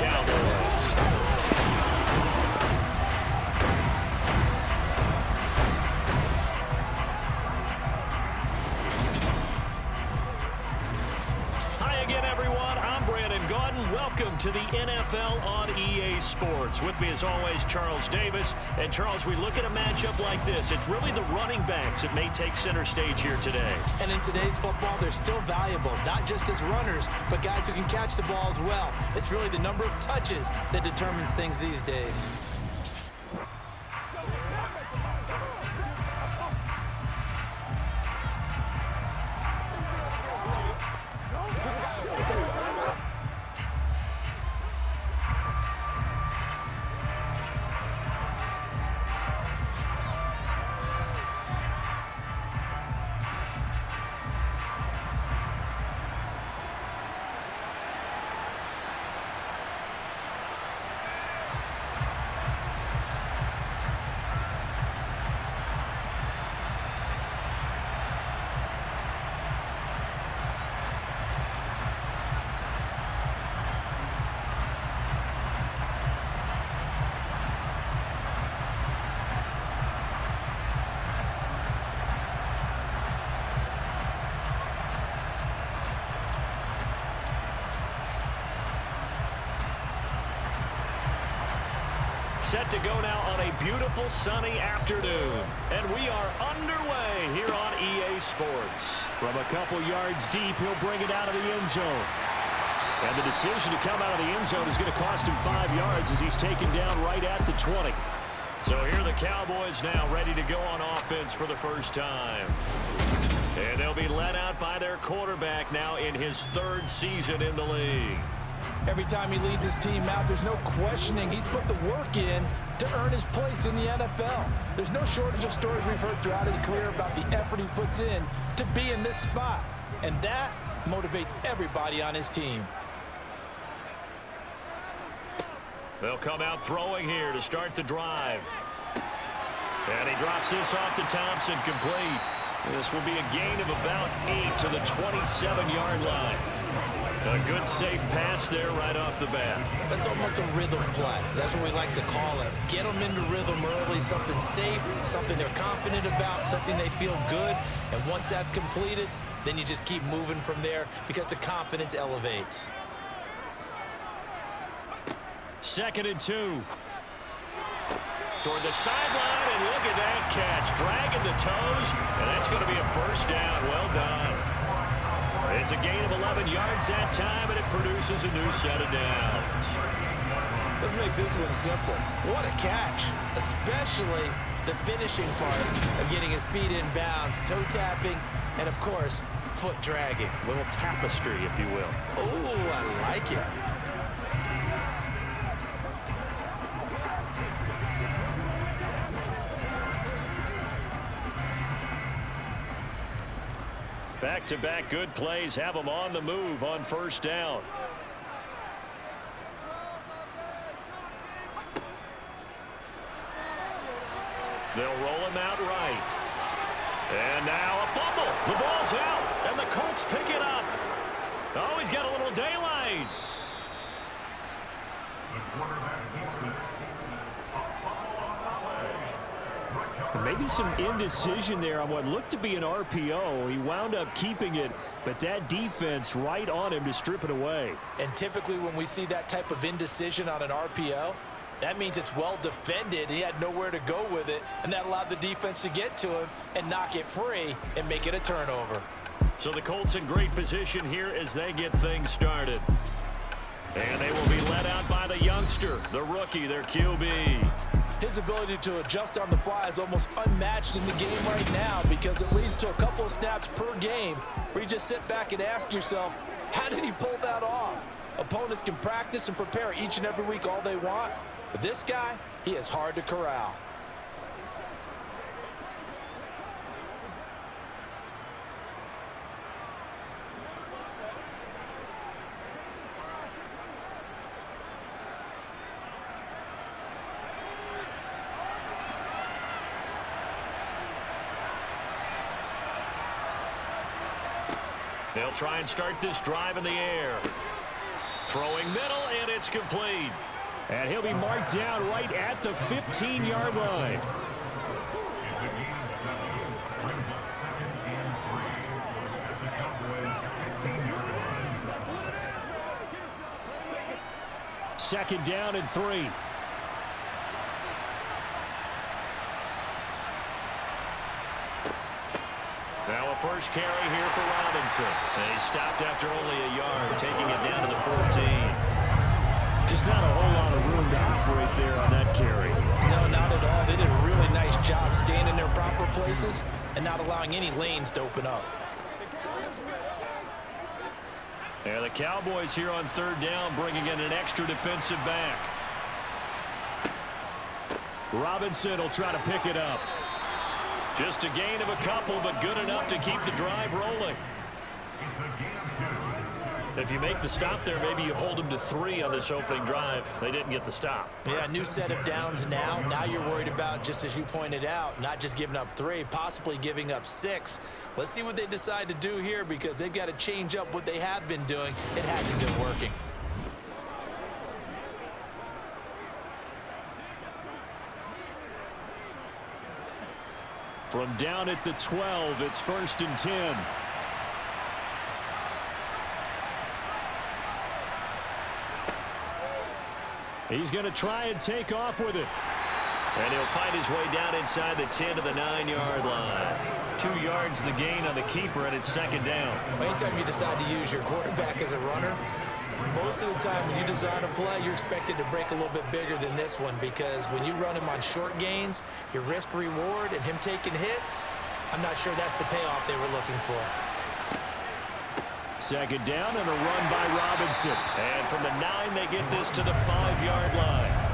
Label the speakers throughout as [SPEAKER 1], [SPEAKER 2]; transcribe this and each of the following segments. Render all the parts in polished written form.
[SPEAKER 1] Cowboys. Welcome to the NFL on EA Sports. With me, as always, Charles Davis. And, Charles, we look at a matchup like this. It's really the running backs that may take center stage here today.
[SPEAKER 2] And in today's football, they're still valuable, not just as runners, but guys who can catch the ball as well. It's really the number of touches that determines things these days.
[SPEAKER 1] Set to go now on a beautiful sunny afternoon. And we are underway here on EA Sports. From a couple yards deep, he'll bring it out of the end zone. And the decision to come out of the end zone is going to cost him 5 yards as he's taken down right at the 20. So here are the Cowboys now ready to go on offense for the first time. And they'll be led out by their quarterback now in his 3rd season in the league.
[SPEAKER 2] Every time he leads his team out, there's no questioning. He's put the work in to earn his place in the NFL. There's no shortage of stories we've heard throughout his career about the effort he puts in to be in this spot. And that motivates everybody on his team.
[SPEAKER 1] They'll come out throwing here to start the drive. And he drops this off to Thompson, complete. This will be a gain of about 8 to the 27-yard line. A good, safe pass there right off the bat.
[SPEAKER 2] That's almost a rhythm play. That's what we like to call it. Get them into rhythm early, something safe, something they're confident about, something they feel good. And once that's completed, then you just keep moving from there because the confidence elevates.
[SPEAKER 1] 2nd and 2. Toward the sideline, and look at that catch. Dragging the toes, and that's going to be a first down. Well done. It's a gain of 11 yards that time, and it produces a new set of downs.
[SPEAKER 2] Let's make this one simple. What a catch, especially the finishing part of getting his feet in bounds, toe tapping, and, of course, foot dragging.
[SPEAKER 1] A little tapestry, if you will.
[SPEAKER 2] Oh, I like it.
[SPEAKER 1] Back-to-back good plays have them on the move on first down. They'll roll him out right. And now a fumble. The ball's out, and the Colts pick it up. Oh, he's got a little daylight. Maybe some indecision there on what looked to be an RPO. He wound up keeping it, but that defense right on him to strip it away.
[SPEAKER 2] And typically when we see that type of indecision on an RPO, that means it's well defended. He had nowhere to go with it, and that allowed the defense to get to him and knock it free and make it a turnover.
[SPEAKER 1] So the Colts in great position here as they get things started. And they will be led out by the youngster, the rookie, their QB.
[SPEAKER 2] His ability to adjust on the fly is almost unmatched in the game right now because it leads to a couple of snaps per game where you just sit back and ask yourself, how did he pull that off? Opponents can practice and prepare each and every week all they want, but this guy, he is hard to corral. They'll try and start this drive in the air.
[SPEAKER 1] Throwing middle, and it's complete. And he'll be marked down right at the 15-yard line. Second down and 3. Now a first carry here for Robinson. And he stopped after only a yard, taking it down to the 14. Just not a whole lot of room to operate there on that carry.
[SPEAKER 2] No, not at all. They did a really nice job staying in their proper places and not allowing any lanes to open up.
[SPEAKER 1] And the Cowboys here on third down, bringing in an extra defensive back. Robinson will try to pick it up. Just a gain of a couple, but good enough to keep the drive rolling. If you make the stop there, maybe you hold them to 3 on this opening drive. They didn't get the stop.
[SPEAKER 2] Yeah, new set of downs now. Now you're worried about, just as you pointed out, not just giving up 3, possibly giving up 6. Let's see what they decide to do here, because they've got to change up what they have been doing. It hasn't been working.
[SPEAKER 1] From down at the 12, it's 1st and 10. He's going to try and take off with it. And he'll find his way down inside the 10 to the 9-yard line. 2 yards the gain on the keeper, and it's second down.
[SPEAKER 2] Anytime you decide to use your quarterback as a runner, most of the time when you design a play, you're expected to break a little bit bigger than this one, because when you run him on short gains, your risk-reward and him taking hits, I'm not sure that's the payoff they were looking for.
[SPEAKER 1] Second down and a run by Robinson. And from the 9, they get this to the 5-yard line.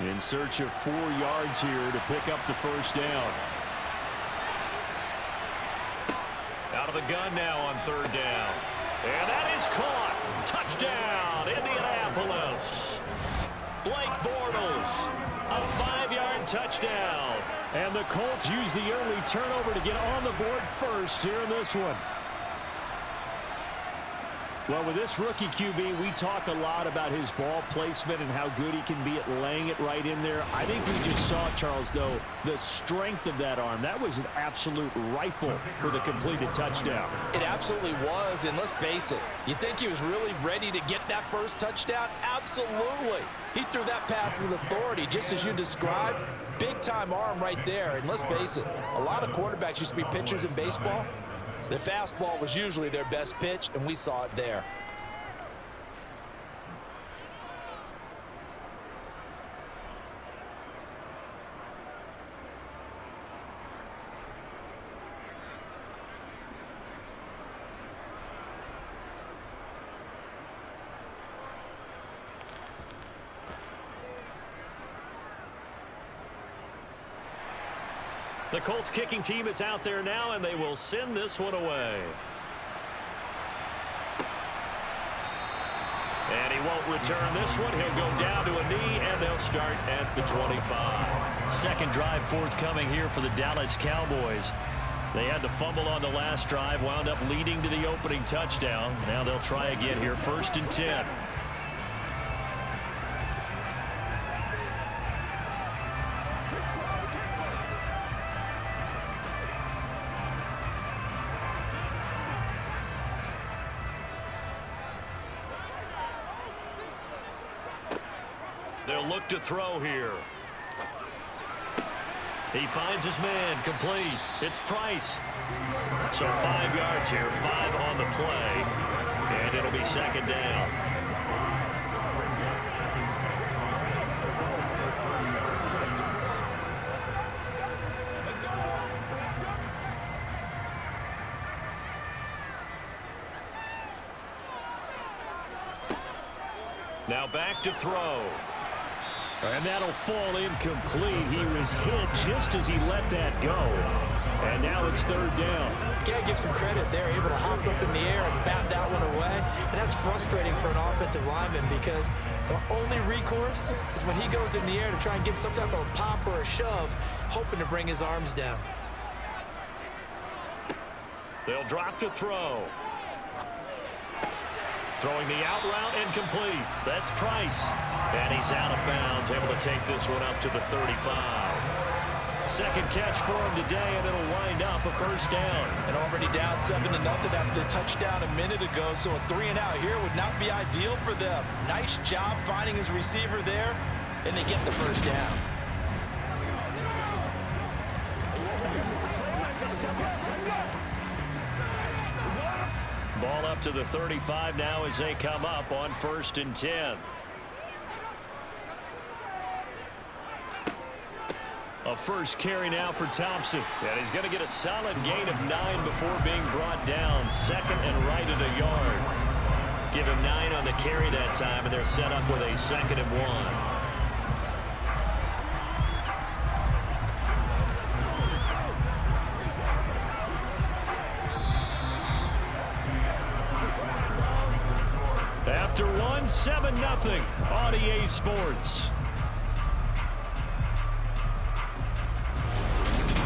[SPEAKER 1] In search of 4 yards here to pick up the first down. Out of the gun now on third down. And that is caught. Touchdown, Indianapolis. Blake Bortles, a 5-yard touchdown. And the Colts use the early turnover to get on the board first here in this one. Well, with this rookie QB, we talk a lot about his ball placement and how good he can be at laying it right in there. I think we just saw, Charles, though, the strength of that arm. That was an absolute rifle for the completed touchdown.
[SPEAKER 2] It absolutely was, and let's face it, you think he was really ready to get that first touchdown? Absolutely. He threw that pass with authority, just as you described. Big-time arm right there, and let's face it, a lot of quarterbacks used to be pitchers in baseball. The fastball was usually their best pitch, and we saw it there.
[SPEAKER 1] The Colts kicking team is out there now, and they will send this one away. And he won't return this one. He'll go down to a knee, and they'll start at the 25. Second drive forthcoming here for the Dallas Cowboys. They had to fumble on the last drive, wound up leading to the opening touchdown. Now they'll try again here, 1st and 10. They'll look to throw here. He finds his man, complete. It's Price. So 5 yards here, 5 on the play, and it'll be second down. Now back to throw. And that'll fall incomplete. He was hit just as he let that go. And now it's third down.
[SPEAKER 2] You gotta give some credit. They're able to hop up in the air and bat that one away. And that's frustrating for an offensive lineman because the only recourse is when he goes in the air to try and give some type of a pop or a shove, hoping to bring his arms down.
[SPEAKER 1] They'll drop to throw. Throwing the out route incomplete. That's Price. And he's out of bounds, able to take this one up to the 35. Second catch for him today, and it'll wind up a first down.
[SPEAKER 2] And already down 7-0 after the touchdown a minute ago, so a 3-and-out here would not be ideal for them. Nice job finding his receiver there, and they get the first down.
[SPEAKER 1] Ball up to the 35 now as they come up on 1st and 10. A first carry now for Thompson. And he's going to get a solid gain of 9 before being brought down. Second and right at a yard. Give him 9 on the carry that time, and they're set up with a 2nd and 1. After 7-0 on EA Sports.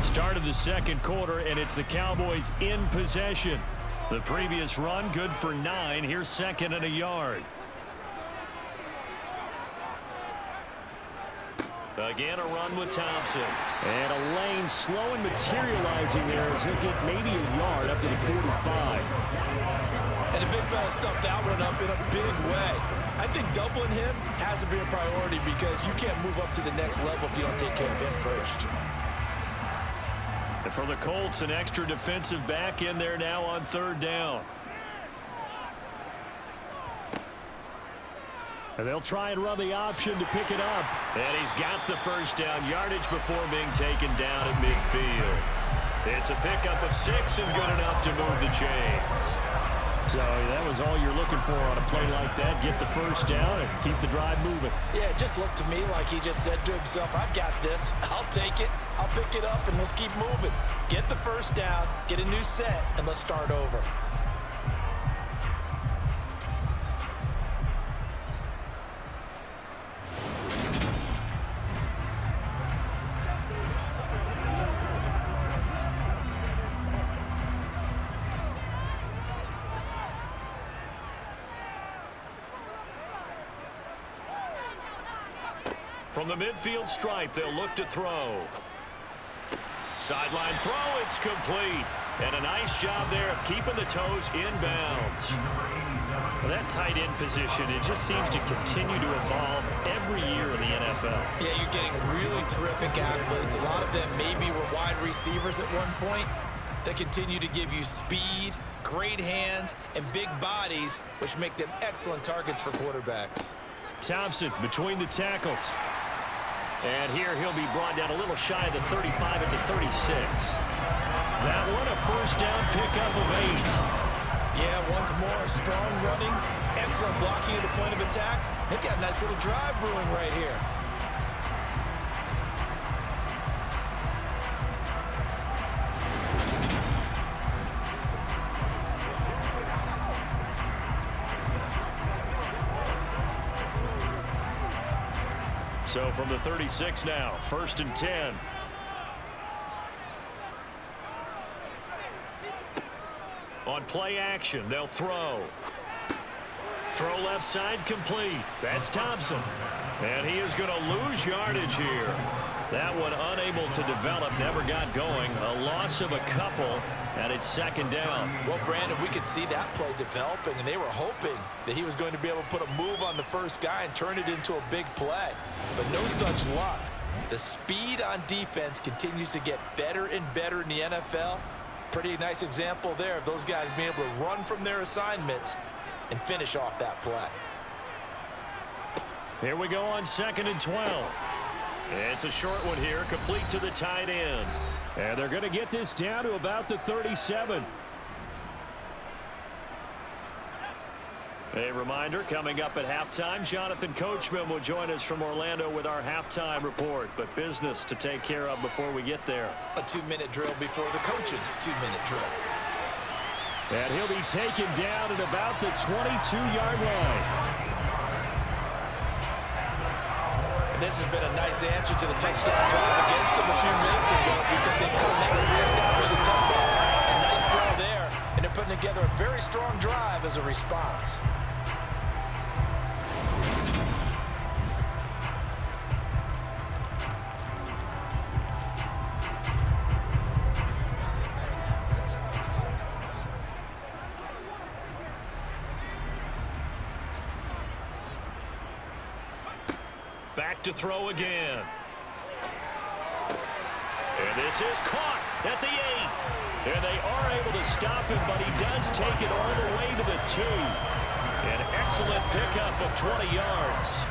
[SPEAKER 1] Start of the second quarter, and it's the Cowboys in possession. The previous run good for 9. Here's 2nd and a yard. Again, a run with Thompson. And a lane slow and materializing there as he'll get maybe a yard up to the 45.
[SPEAKER 2] And the big fella stuffed that one up in a big way. I think doubling him has to be a priority because you can't move up to the next level if you don't take care of him first.
[SPEAKER 1] And for the Colts, an extra defensive back in there now on 3rd down. And they'll try and run the option to pick it up. And he's got the first down yardage before being taken down at midfield. It's a pickup of 6 and good enough to move the chains. So that was all you're looking for on a play like that. Get the first down and keep the drive moving.
[SPEAKER 2] Yeah, it just looked to me like he just said to himself, I've got this. I'll take it. I'll pick it up, and let's keep moving. Get the first down, get a new set, and let's start over.
[SPEAKER 1] From the midfield stripe, they'll look to throw. Sideline throw, it's complete. And a nice job there of keeping the toes in bounds. Well, that tight end position, it just seems to continue to evolve every year in the NFL.
[SPEAKER 2] Yeah, you're getting really terrific athletes. A lot of them maybe were wide receivers at one point. They continue to give you speed, great hands, and big bodies, which make them excellent targets for quarterbacks.
[SPEAKER 1] Thompson between the tackles. And here he'll be brought down a little shy of the 35 at the 36. That one a first down pickup of 8.
[SPEAKER 2] Yeah, once more, strong running, excellent blocking at the point of attack. They've got a nice little drive brewing right here.
[SPEAKER 1] So from the 36 now, 1st and 10. On play action, they'll throw. Throw left side complete. That's Thompson. And he is going to lose yardage here. That one unable to develop, never got going. A loss of a couple, and it's 2nd down.
[SPEAKER 2] Well, Brandon, we could see that play developing, and they were hoping that he was going to be able to put a move on the first guy and turn it into a big play. But no such luck. The speed on defense continues to get better and better in the NFL. Pretty nice example there of those guys being able to run from their assignments and finish off that play.
[SPEAKER 1] Here we go on 2nd and 12. It's a short one here, complete to the tight end. And they're going to get this down to about the 37. A reminder, coming up at halftime, Jonathan Coachman will join us from Orlando with our halftime report. But business to take care of before we get there.
[SPEAKER 2] A 2-minute drill before the coach's 2-minute drill.
[SPEAKER 1] And he'll be taken down at about the 22-yard line.
[SPEAKER 2] And this has been a nice answer to the touchdown drive against them a few minutes ago because they couldn't ever reestablish the tempo. A nice throw there, and they're putting together a very strong drive as a response.
[SPEAKER 1] Back to throw again. And this is caught at the 8. And they are able to stop him, but he does take it all the way to the 2. An excellent pickup of 20 yards.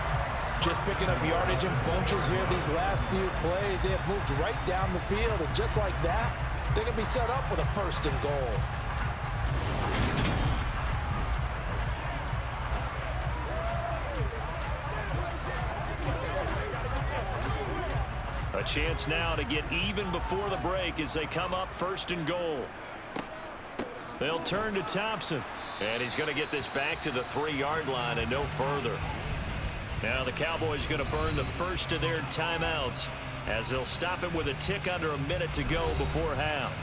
[SPEAKER 2] Just picking up yardage in bunches here these last few plays. They have moved right down the field, and just like that, they can be set up with a 1st and goal.
[SPEAKER 1] A chance now to get even before the break as they come up 1st and goal. They'll turn to Thompson. And he's going to get this back to the 3-yard line and no further. Now the Cowboys going to burn the first of their timeouts as they'll stop it with a tick under a minute to go before half.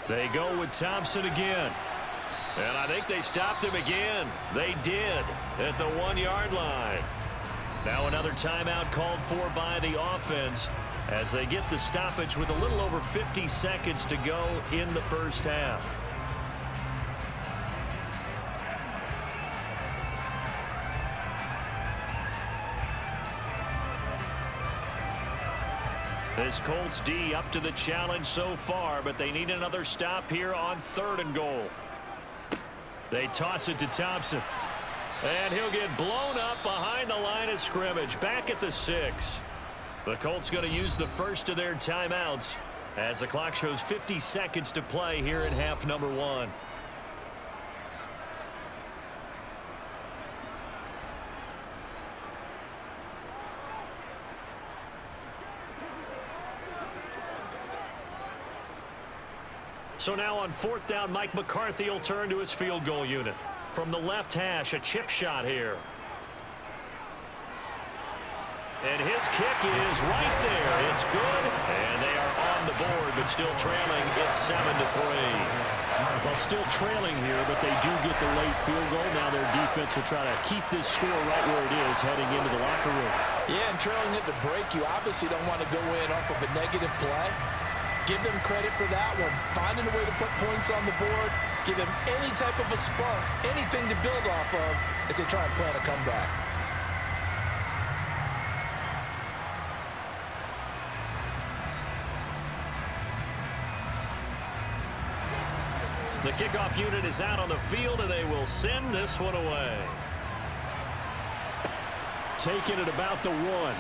[SPEAKER 1] They go with Thompson again. And I think they stopped him again. They did at the 1-yard line. Now another timeout called for by the offense as they get the stoppage with a little over 50 seconds to go in the first half. This Colts D up to the challenge so far, but they need another stop here on 3rd and goal. They toss it to Thompson. And he'll get blown up behind the line of scrimmage, back at the 6. The Colts going to use the first of their timeouts as the clock shows 50 seconds to play here in half number 1. So now on 4th down, Mike McCarthy will turn to his field goal unit. From the left hash, a chip shot here. And his kick is right there. It's good. And they are on the board, but still trailing. It's 7-3.
[SPEAKER 3] Well, still trailing here, but they do get the late field goal. Now their defense will try to keep this score right where it is heading into the locker room.
[SPEAKER 2] Yeah, and trailing at the break, you obviously don't want to go in off of a negative play. Give them credit for that one. Finding a way to put points on the board. Give them any type of a spark, anything to build off of as they try and plan a comeback.
[SPEAKER 1] The kickoff unit is out on the field, and they will send this one away.
[SPEAKER 3] Taking it about the 1.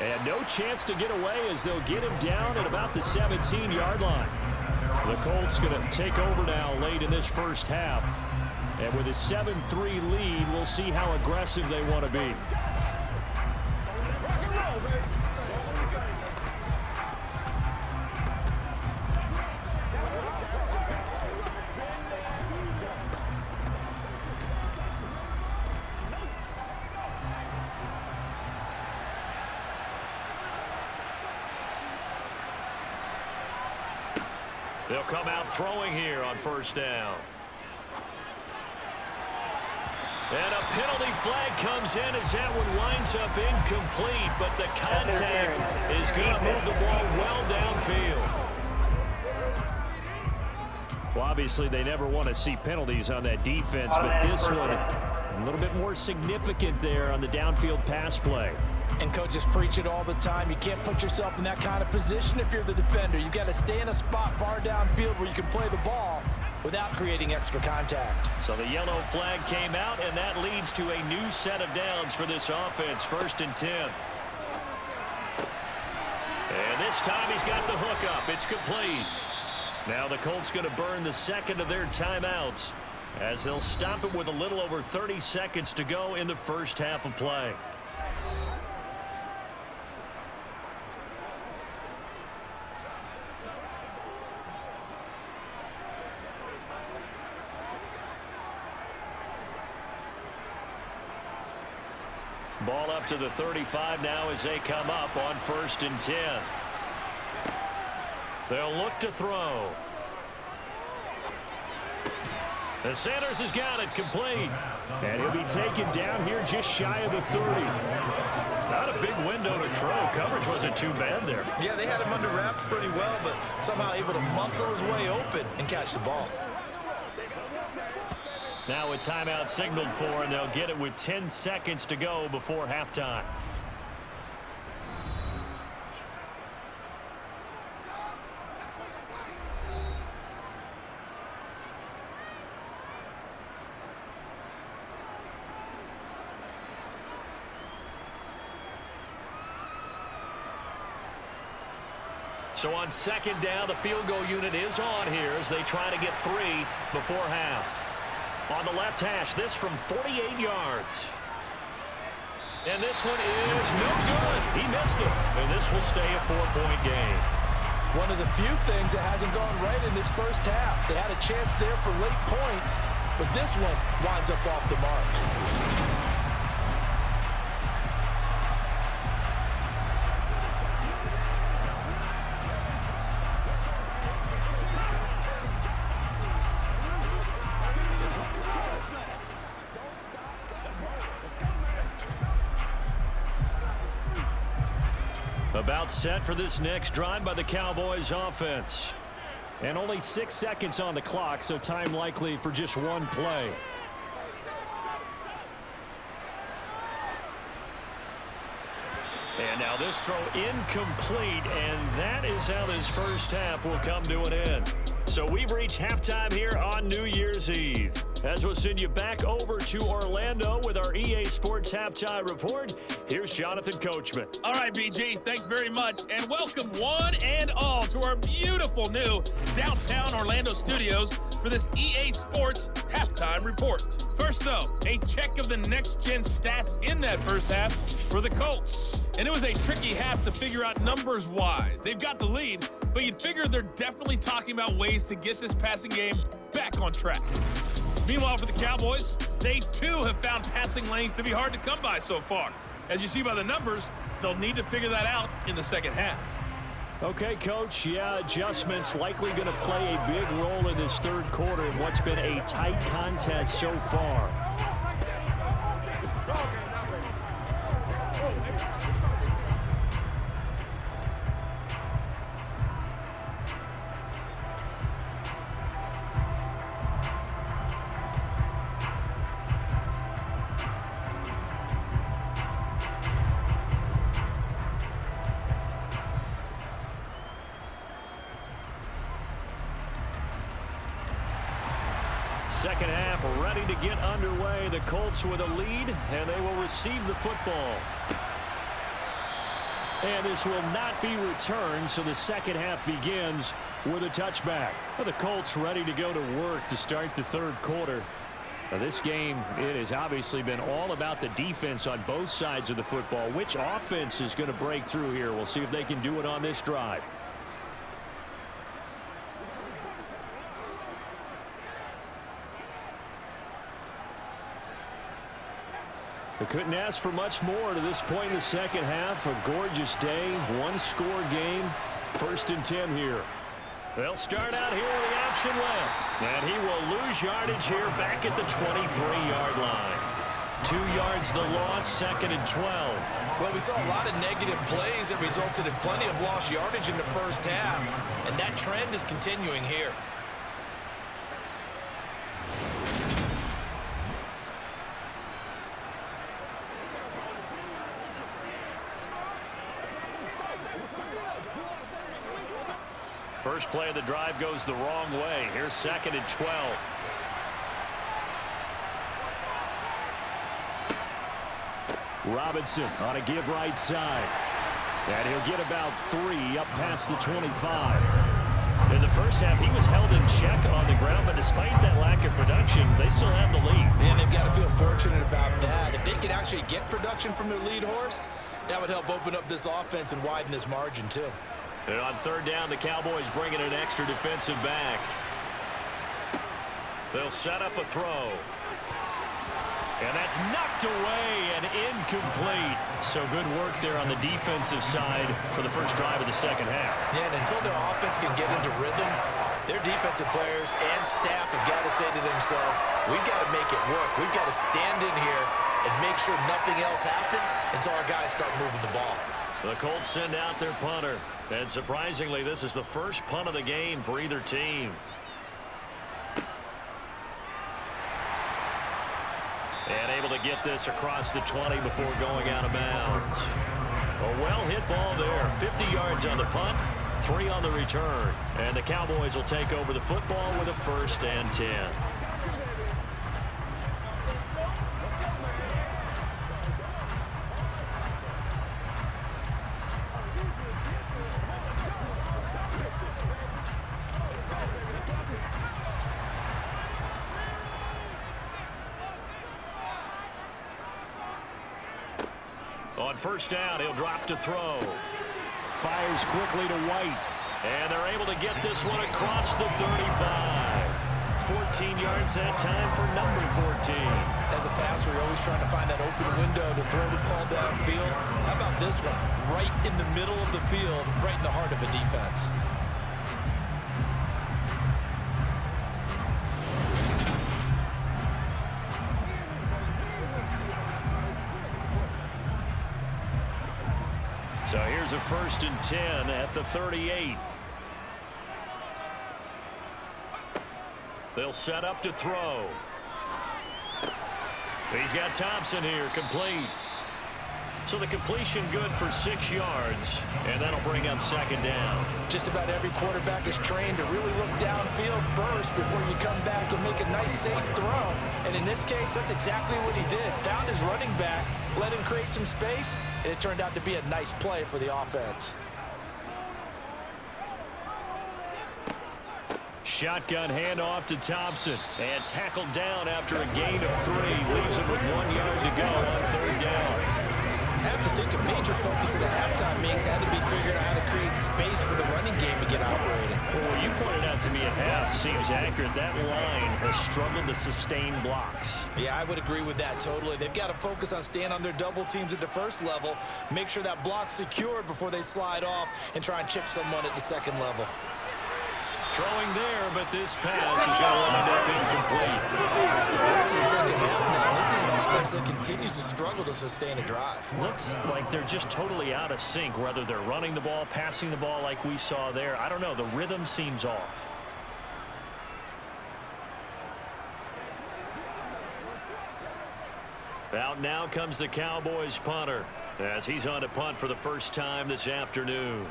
[SPEAKER 1] And no chance to get away as they'll get him down at about the 17-yard line.
[SPEAKER 3] The Colts going to take over now late in this first half. And with a 7-3 lead, we'll see how aggressive they want to be.
[SPEAKER 1] They'll come out throwing here on 1st down. And a penalty flag comes in as that one winds up incomplete, but the contact is going to move the ball well downfield.
[SPEAKER 3] Well, obviously, they never want to see penalties on that defense, but this one a little bit more significant there on the downfield pass play.
[SPEAKER 2] And coaches preach it all the time. You can't put yourself in that kind of position if you're the defender. You've got to stay in a spot far downfield where you can play the ball without creating extra contact.
[SPEAKER 1] So the yellow flag came out, and that leads to a new set of downs for this offense. 1st and 10. And this time he's got the hook up. It's complete. Now the Colts going to burn the second of their timeouts as they'll stop it with a little over 30 seconds to go in the first half of play. Ball up to the 35 now as they come up on 1st and 10. They'll look to throw. And Sanders has got it complete. And he'll be taken down here just shy of the 30. Not a big window to throw. Coverage wasn't too bad there.
[SPEAKER 2] Yeah, they had him under wraps pretty well, but somehow able to muscle his way open and catch the ball.
[SPEAKER 1] Now a timeout signaled for, and they'll get it with 10 seconds to go before halftime. So on 2nd down, the field goal unit is on here as they try to get 3 before half. On the left hash, this from 48 yards. And this one is no good. He missed it. And this will stay a 4-point game.
[SPEAKER 2] One of the few things that hasn't gone right in this first half. They had a chance there for late points, but this one winds up off the mark.
[SPEAKER 1] About set for this next drive by the Cowboys offense. And only 6 seconds on the clock, so time likely for just one play. And now this throw incomplete, and that is how this first half will come to an end. So we've reached halftime here on New Year's Eve. As we'll send you back over to Orlando with our EA Sports Halftime Report, here's Jonathan Coachman.
[SPEAKER 4] All right, BG, thanks very much, and welcome one and all to our beautiful new downtown Orlando studios for this EA Sports Halftime Report. First, though, a check of the next-gen stats in that first half for the Colts. And it was a tricky half to figure out numbers-wise. They've got the lead, but you'd figure they're definitely talking about ways to get this passing game back on track. Meanwhile, for the Cowboys, they too have found passing lanes to be hard to come by so far. As you see by the numbers, they'll need to figure that out in the second half.
[SPEAKER 1] Okay, Coach, yeah, adjustments likely going to play a big role in this third quarter in what's been a tight contest so far. Second half ready to get underway. The Colts with a lead, and they will receive the football. And this will not be returned, so the second half begins with a touchback. Well, the Colts ready to go to work to start the third quarter. Now, this game, it has obviously been all about the defense on both sides of the football. Which offense is going to break through here? We'll see if they can do it on this drive. They couldn't ask for much more to this point in the second half. A gorgeous day, one-score game. 1st and 10 here. They'll start out here with the option left. And he will lose yardage here back at the 23-yard line. 2 yards the loss, 2nd and 12.
[SPEAKER 2] Well, we saw a lot of negative plays that resulted in plenty of lost yardage in the first half, and that trend is continuing here.
[SPEAKER 1] first play of the drive goes the wrong way. Here's 2nd and 12.
[SPEAKER 3] Robinson on a give right side. And he'll get about 3 up past the 25.
[SPEAKER 1] In the first half, he was held in check on the ground, but despite that lack of production, they still have the lead.
[SPEAKER 2] And they've got to feel fortunate about that. If they can actually get production from their lead horse, that would help open up this offense and widen this margin too.
[SPEAKER 1] And on 3rd down, the Cowboys bring in an extra defensive back. They'll set up a throw. And that's knocked away and incomplete. So good work there on the defensive side for the first drive of the second half.
[SPEAKER 2] Yeah, and until their offense can get into rhythm, their defensive players and staff have got to say to themselves, we've got to make it work. We've got to stand in here and make sure nothing else happens until our guys start moving the ball.
[SPEAKER 1] The Colts send out their punter. And surprisingly, this is the first punt of the game for either team. And able to get this across the 20 before going out of bounds. A well-hit ball there. 50 yards on the punt, 3 on the return. And the Cowboys will take over the football with a 1st and 10. On 1st down, he'll drop to throw.
[SPEAKER 3] Fires quickly to White.
[SPEAKER 1] And they're able to get this one across the 35. 14 yards that time for number 14.
[SPEAKER 2] As a passer, you're always trying to find that open window to throw the ball downfield. How about this one? Right in the middle of the field, right in the heart of a defense.
[SPEAKER 1] So here's a 1st and 10 at the 38. They'll set up to throw. He's got Thompson here, complete. So the completion good for 6 yards, and that'll bring up 2nd down.
[SPEAKER 2] Just about every quarterback is trained to really look downfield first before you come back and make a nice, safe throw. And in this case, that's exactly what he did. Found his running back, let him create some space, and it turned out to be a nice play for the offense.
[SPEAKER 1] Shotgun handoff to Thompson, and tackled down after a gain of 3. Leaves him with 1 yard to go on 3rd down.
[SPEAKER 2] I have to think a major focus of the halftime meetings had to be figuring out how to create space for the running game to get operating.
[SPEAKER 1] Well, you pointed out to me at half, seems accurate. That line has struggled to sustain blocks.
[SPEAKER 2] Yeah, I would agree with that totally. They've got to focus on staying on their double teams at the first level, make sure that block's secured before they slide off and try and chip someone at the 2nd level.
[SPEAKER 1] Throwing there, but this pass is going to wind up incomplete.
[SPEAKER 2] We're to the second half now. This is an offense that continues to struggle to sustain a drive.
[SPEAKER 1] Looks like they're just totally out of sync, whether they're running the ball, passing the ball like we saw there. I don't know. The rhythm seems off. Out now comes the Cowboys punter as he's on to punt for the first time this afternoon.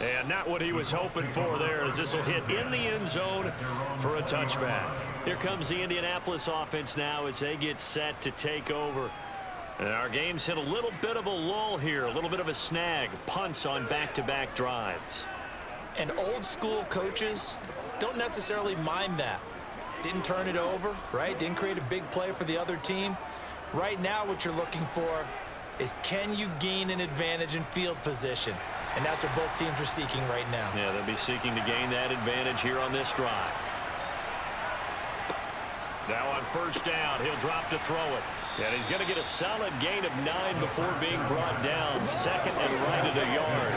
[SPEAKER 1] And not what he was hoping for there, as this will hit in the end zone for a touchback. Here comes the Indianapolis offense now as they get set to take over. And our game's hit a little bit of a lull here, a little bit of a snag. Punts on back-to-back drives.
[SPEAKER 2] And old school coaches don't necessarily mind that. Didn't turn it over, right? Didn't create a big play for the other team. Right now what you're looking for is, can you gain an advantage in field position? And that's what both teams are seeking right now.
[SPEAKER 1] Yeah, they'll be seeking to gain that advantage here on this drive. Now on 1st down, he'll drop to throw it. And he's going to get a solid gain of 9 before being brought down. 2nd and right at a yard.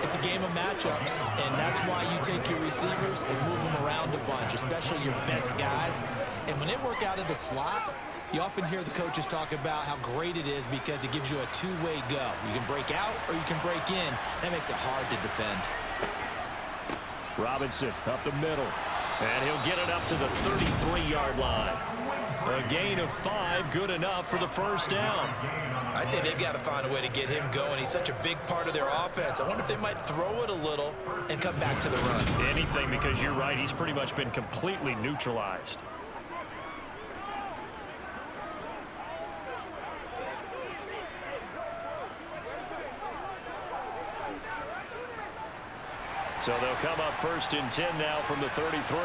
[SPEAKER 2] It's a game of matchups, and that's why you take your receivers and move them around a bunch, especially your best guys. And when they work out of the slot, you often hear the coaches talk about how great it is because it gives you a two-way go. You can break out or you can break in. That makes it hard to defend.
[SPEAKER 3] Robinson up the middle.
[SPEAKER 1] And he'll get it up to the 33-yard line. A gain of 5, good enough for the first down.
[SPEAKER 2] I'd say they've got to find a way to get him going. He's such a big part of their offense. I wonder if they might throw it a little and come back to the run.
[SPEAKER 1] Anything, because you're right, he's pretty much been completely neutralized. So they'll come up 1st and 10 now from the 33.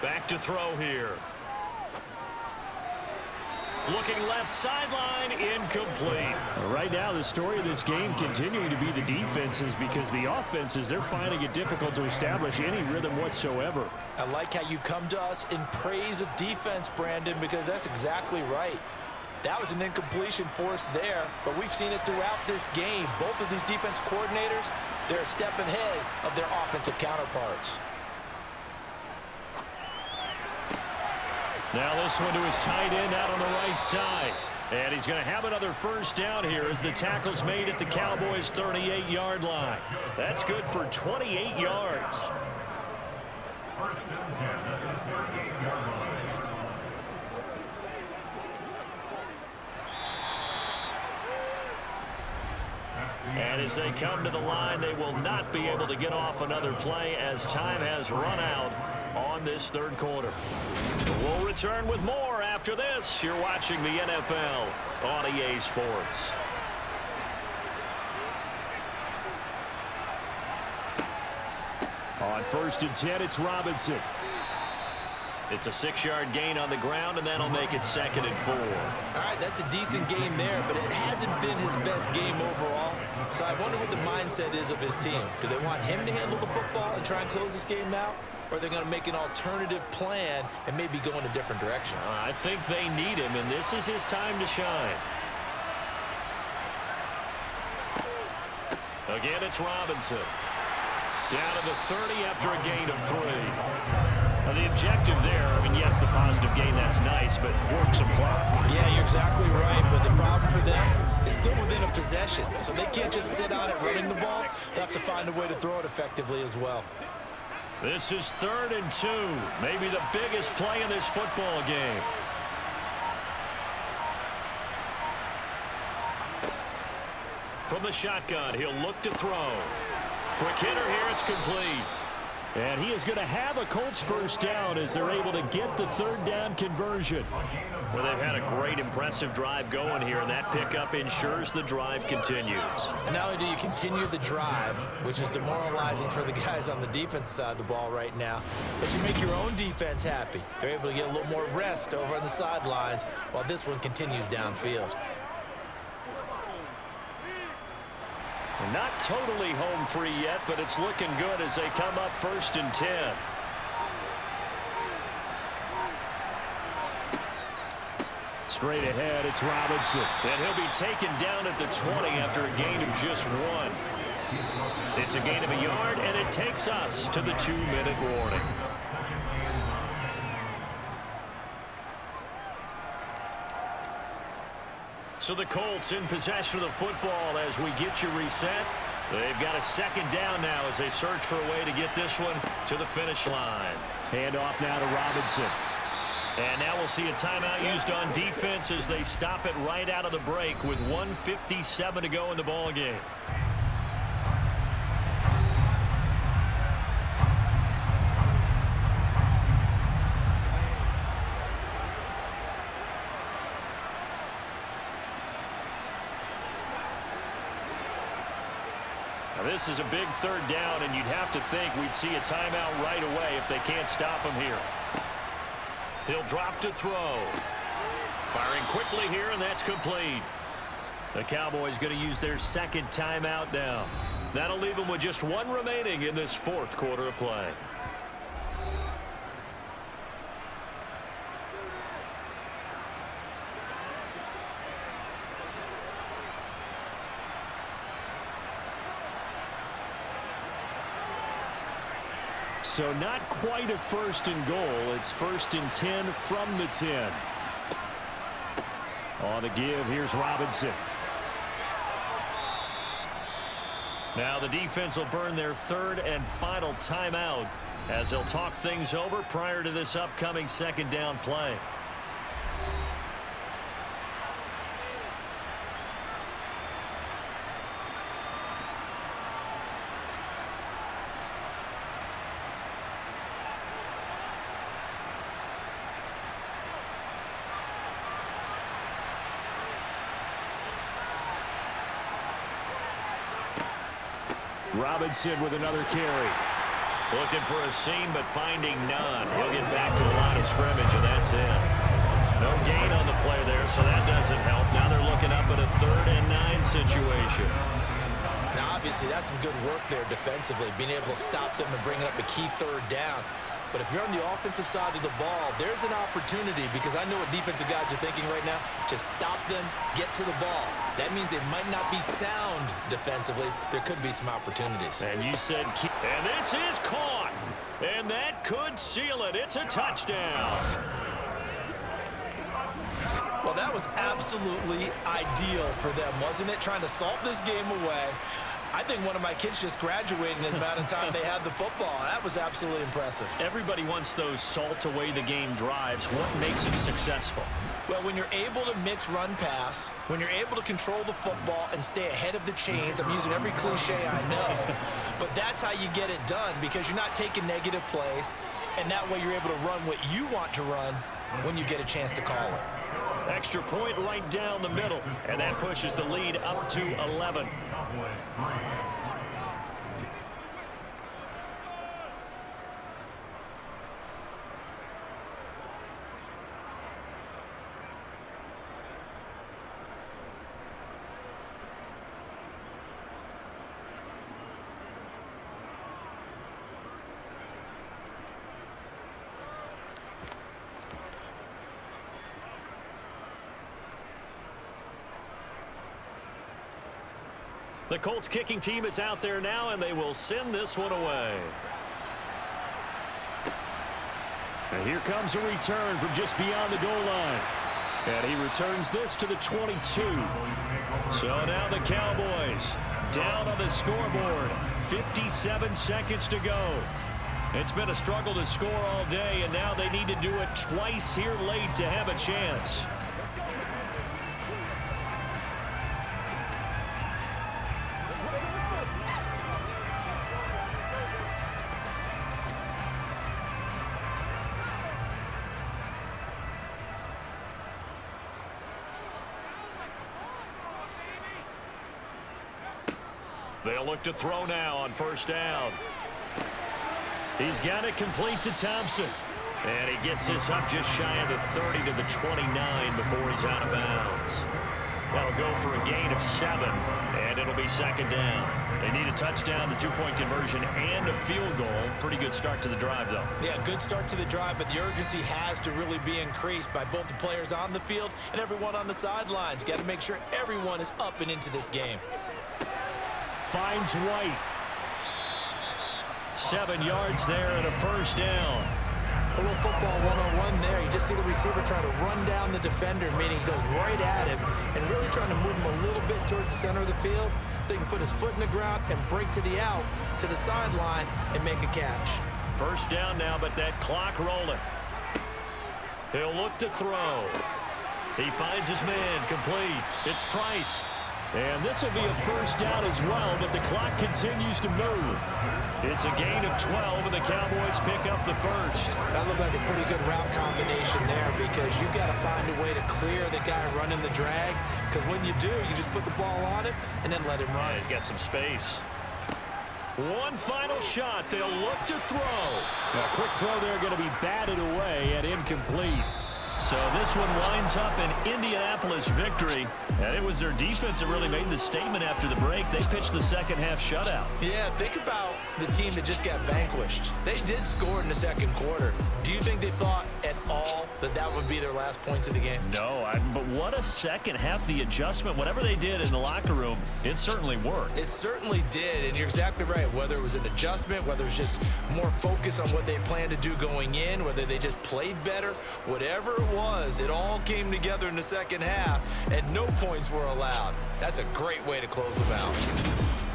[SPEAKER 1] Back to throw here. Looking left sideline, incomplete.
[SPEAKER 3] Right now, the story of this game continuing to be the defenses, because the offenses, they're finding it difficult to establish any rhythm whatsoever.
[SPEAKER 2] I like how you come to us in praise of defense, Brandon, because that's exactly right. That was an incompletion for us there, but we've seen it throughout this game. Both of these defense coordinators, they're a step ahead of their offensive counterparts.
[SPEAKER 1] Now this one to his tight end out on the right side. And he's going to have another first down here as the tackle's made at the Cowboys' 38-yard line. That's good for 28 yards. And as they come to the line, they will not be able to get off another play as time has run out on this third quarter. We'll return with more after this. You're watching the NFL on EA Sports.
[SPEAKER 3] On 1st and 10, it's Robinson.
[SPEAKER 1] It's a 6-yard gain on the ground, and that'll make it 2nd and 4.
[SPEAKER 2] All right, that's a decent game there, but it hasn't been his best game overall. So I wonder what the mindset is of his team. Do they want him to handle the football and try and close this game out? Or are they going to make an alternative plan and maybe go in a different direction?
[SPEAKER 1] I think they need him, and this is his time to shine. Again, it's Robinson. Down to the 30 after a gain of 3. Now, the objective there, I mean, yes, the positive gain, that's nice, but work some clock.
[SPEAKER 2] Yeah, you're exactly right, but the problem for them is still within a possession, so they can't just sit on it running the ball. They'll have to find a way to throw it effectively as well.
[SPEAKER 1] This is 3rd and 2, maybe the biggest play in this football game. From the shotgun, he'll look to throw. Quick hitter here, it's complete.
[SPEAKER 3] And he is going to have a Colts first down as they're able to get the 3rd down conversion.
[SPEAKER 1] Well, they've had a great, impressive drive going here, and that pickup ensures the drive continues.
[SPEAKER 2] And not only do you continue the drive, which is demoralizing for the guys on the defense side of the ball right now, but you make your own defense happy. They're able to get a little more rest over on the sidelines while this one continues downfield.
[SPEAKER 1] They're not totally home free yet, but it's looking good as they come up 1st and 10.
[SPEAKER 3] Straight ahead, it's Robinson.
[SPEAKER 1] And he'll be taken down at the 20 after a gain of just 1. It's a gain of a yard, and it takes us to the 2-minute warning. So the Colts in possession of the football as we get you reset. They've got a 2nd down now as they search for a way to get this one to the finish line.
[SPEAKER 3] Handoff now to Robinson.
[SPEAKER 1] And now we'll see a timeout used on defense as they stop it right out of the break with 1:57 to go in the ball game. This is a big 3rd down, and you'd have to think we'd see a timeout right away if they can't stop him here. He'll drop to throw. Firing quickly here, and that's complete. The Cowboys going to use their 2nd timeout now. That'll leave them with just 1 remaining in this 4th quarter of play.
[SPEAKER 3] So not quite a 1st and goal. It's 1st and 10 from the 10. On the give, here's Robinson.
[SPEAKER 1] Now the defense will burn their third and final timeout as they'll talk things over prior to this upcoming second down play.
[SPEAKER 3] Robinson with another carry.
[SPEAKER 1] Looking for a seam, but finding none. He'll get back to the line of scrimmage, and that's it. No gain on the play there, so that doesn't help. Now they're looking up at a 3rd and 9 situation.
[SPEAKER 2] Now, obviously, that's some good work there defensively, being able to stop them and bring up a key 3rd down. But if you're on the offensive side of the ball, there's an opportunity, because I know what defensive guys are thinking right now. Just stop them, get to the ball. That means they might not be sound defensively. There could be some opportunities.
[SPEAKER 1] And you said, and this is caught. And that could seal it. It's a touchdown.
[SPEAKER 2] Well, that was absolutely ideal for them, wasn't it? Trying to salt this game away. I think one of my kids just graduated in the amount of time they had the football. That was absolutely impressive.
[SPEAKER 1] Everybody wants those salt away the game drives. What makes them successful?
[SPEAKER 2] Well, when you're able to mix run-pass, when you're able to control the football and stay ahead of the chains, I'm using every cliche I know, but that's how you get it done, because you're not taking negative plays, and that way you're able to run what you want to run when you get a chance to call it.
[SPEAKER 1] Extra point right down the middle, and that pushes the lead up to 11. The Colts kicking team is out there now, and they will send this one away. And here comes a return from just beyond the goal line. And he returns this to the 22. So now the Cowboys down on the scoreboard. 57 seconds to go. It's been a struggle to score all day, and now they need to do it twice here late to have a chance. They'll look to throw now on first down. He's got it complete to Thompson. And he gets this up just shy of the 30 to the 29 before he's out of bounds. That'll go for a gain of 7, and it'll be second down. They need a touchdown, the 2-point conversion, and a field goal. Pretty good start to the drive, though.
[SPEAKER 2] Yeah, good start to the drive, but the urgency has to really be increased by both the players on the field and everyone on the sidelines. Got to make sure everyone is up and into this game.
[SPEAKER 1] Finds White. 7 yards there and a first down.
[SPEAKER 2] A little football 101 there. You just see the receiver trying to run down the defender, meaning he goes right at him and really trying to move him a little bit towards the center of the field so he can put his foot in the ground and break to the out, to the sideline, and make a catch.
[SPEAKER 1] First down now, but that clock rolling. He'll look to throw. He finds his man complete. It's Price. And this will be a first down as well, but the clock continues to move. It's a gain of 12, and the Cowboys pick up the first.
[SPEAKER 2] That looked like a pretty good route combination there, because you've got to find a way to clear the guy running the drag, because when you do, you just put the ball on him and then let him run.
[SPEAKER 1] Yeah, he's got some space. One final shot. They'll look to throw.
[SPEAKER 3] A quick throw there, going to be batted away and incomplete.
[SPEAKER 1] So this one winds up an Indianapolis victory. And it was their defense that really made the statement after the break. They pitched the second half shutout.
[SPEAKER 2] Yeah, think about the team that just got vanquished. They did score in the second quarter. Do you think they thought at all that that would be their last points of the game?
[SPEAKER 1] No, but what a second half. The adjustment, whatever they did in the locker room, it certainly worked.
[SPEAKER 2] It certainly did, and you're exactly right. Whether it was an adjustment, whether it was just more focus on what they planned to do going in, whether they just played better, whatever it was, it all came together in the second half, and no points were allowed. That's a great way to close them out.